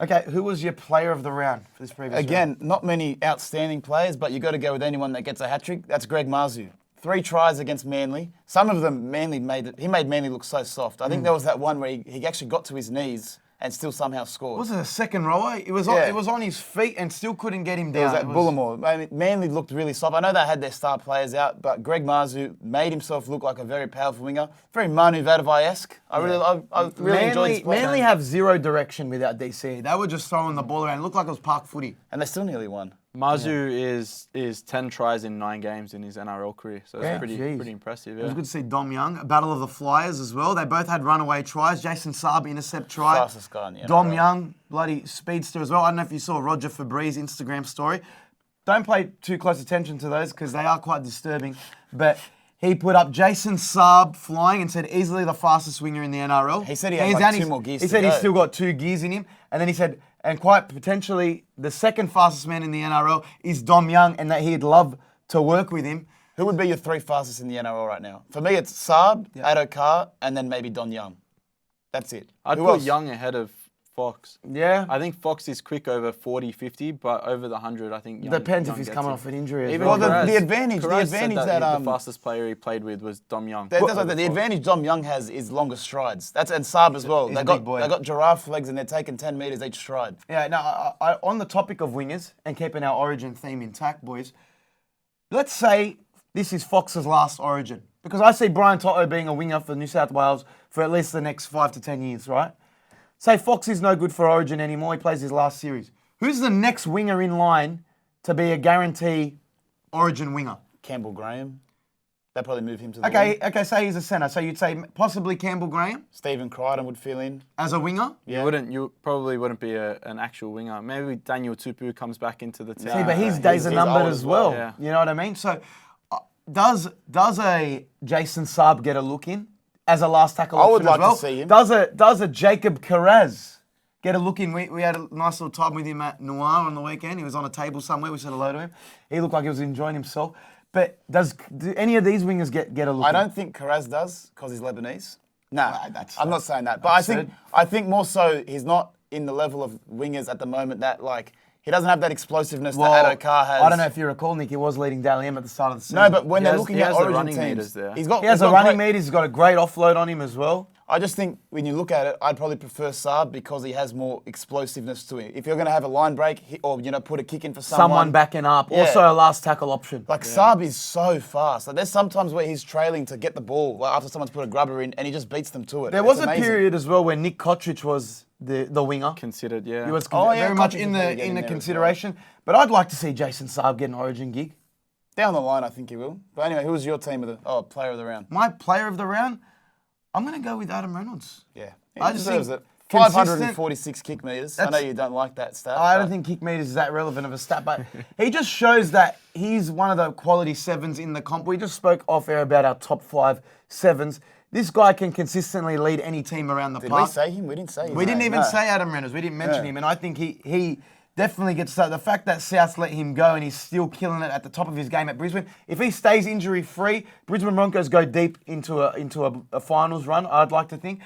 Okay, who was your player of the round for this previous round? Again, not many outstanding players, but you got to go with anyone that gets a hat trick. That's Greg Marzhew. 3 tries against Manly. Some of them Manly he made Manly look so soft. I think there was that one where he actually got to his knees and still somehow scored. Was it a second rower? It was on his feet and still couldn't get him down. It was at Bullimore. Manly looked really soft. I know they had their star players out, but Greg Marzhew made himself look like a very powerful winger. Very Manu Vadavaj-esque. I really enjoyed his play. Manly have zero direction without DC. They were just throwing the ball around. It looked like it was park footy. And they still nearly won. Marzhew is 10 tries in 9 games in his NRL career, so it's pretty impressive. It was good to see Dom Young, a battle of the Flyers as well. They both had runaway tries. Jason Saab intercept try. Fastest guy in the NRL. Dom Young, bloody speedster as well. I don't know if you saw Roger Fabri's Instagram story. Don't pay too close attention to those because they are quite disturbing. But he put up Jason Saab flying and said easily the fastest winger in the NRL. He said he had 2 more gears. He said he's still got 2 gears in him, and then he said, and quite potentially the second fastest man in the NRL is Dom Young, and that he'd love to work with him. Who would be your 3 fastest in the NRL right now? For me, it's Saab, Addo Carr, and then maybe Don Young. That's it. I'd put Young ahead of Fox. Yeah. I think Fox is quick over 40, 50, but over the 100, I think Young depends Young if he's gets coming it. off an injury as Even well. Well, the Kairouz advantage said that the fastest player he played with was Dom Young. The advantage Dom Young has is longer strides. And Saab as well. He's a They big boy. got giraffe legs and they're taking 10 metres each stride. Yeah, now, on the topic of wingers and keeping our origin theme intact, boys, let's say this is Fox's last origin. Because I see Brian Toto being a winger for New South Wales for at least the next 5 to 10 years, right? Say Fox is no good for origin anymore. He plays his last series. Who's the next winger in line to be a guarantee origin winger? Campbell Graham. They'll probably move him to the Okay, wing. say he's a centre. So you'd say possibly Campbell Graham Stephen Crichton would fill in. as a winger? Yeah. You probably wouldn't be an actual winger. Maybe Daniel Tupu comes back into the team. See, but his days are numbered old as as well. well. Yeah. You know what I mean? So does a Jason Saab get a look in as a last tackle option I would like as well? to see him. Does a Jacob Kairouz get a look in? We had a nice little time with him at Noir on the weekend. He was on a table somewhere. We said hello to him. He looked like he was enjoying himself. But do any of these wingers get a look I in? don't think Kairouz does because he's Lebanese. Nah, I'm not saying that. But absurd. I think more so he's not in the level of wingers at the moment that he doesn't have that explosiveness that Addo Carr has. I don't know if you recall, Nick, he was leading Dally M at the start of the season. No, but when He they're has- looking he at has the origin running teams, meters there. he has a running meter. He's got a great offload on him as well. I just think when you look at it, I'd probably prefer Saab because he has more explosiveness to him. If you're going to have a line break or put a kick in for Someone backing up. Yeah. Also a last tackle option. Saab is so fast. There's sometimes where he's trailing to get the ball after someone's put a grubber in and he just beats them to it. There was It's a amazing. period as well where Nick Kotrick was the winger. Considered, yeah. He was Oh, yeah, very much Kotrick in was the getting there as consideration. But I'd like to see Jason Saab get an origin gig. Down the line, I think he will. But anyway, who was your team of the player of the round? My player of the round, I'm going to go with Adam Reynolds. Yeah, I he just deserves think it. consistent- 546 kick meters. I know you don't like that stat. I don't but- think kick meters is that relevant of a stat, but he just shows that he's one of the quality sevens in the comp. We just spoke off air about our top 5 sevens. This guy can consistently lead any team around the Did park. we say him? We didn't say him. We didn't even say Adam Reynolds. We didn't mention him, and I think he definitely gets that. The fact that South let him go and he's still killing it at the top of his game at Brisbane. If he stays injury free, Brisbane Broncos go deep into a finals run. I'd like to think.